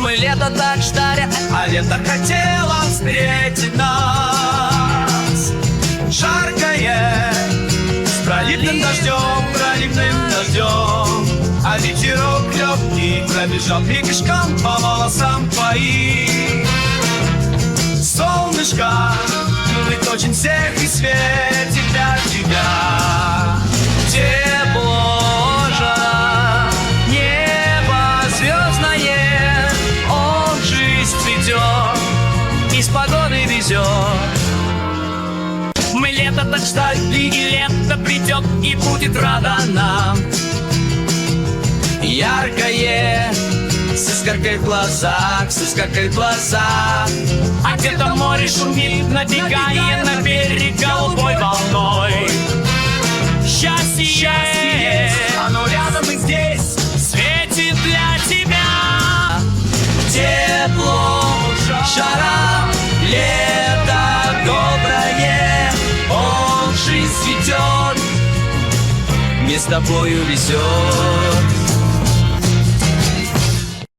Мы лето так ждали, а лето хотело встретить нас. Жаркое, с проливным дождем, а ветерок легкий пробежал пешком по волосам твоим. Солнышко, любит очень всех и светит для тебя. тепло же, небо звездное, он жизнь цветет, из погоды везет. Мы лето так ждали, и лето придет, и будет рада нам. Яркое, с искоркой в глазах, с искоркой в глазах. А где-то море шумит, набегая на берег голубой волной. Счастье, оно рядом и здесь, светит для тебя. Тепло, жара, лето доброе, он жизнь цветет, мне с тобою везет.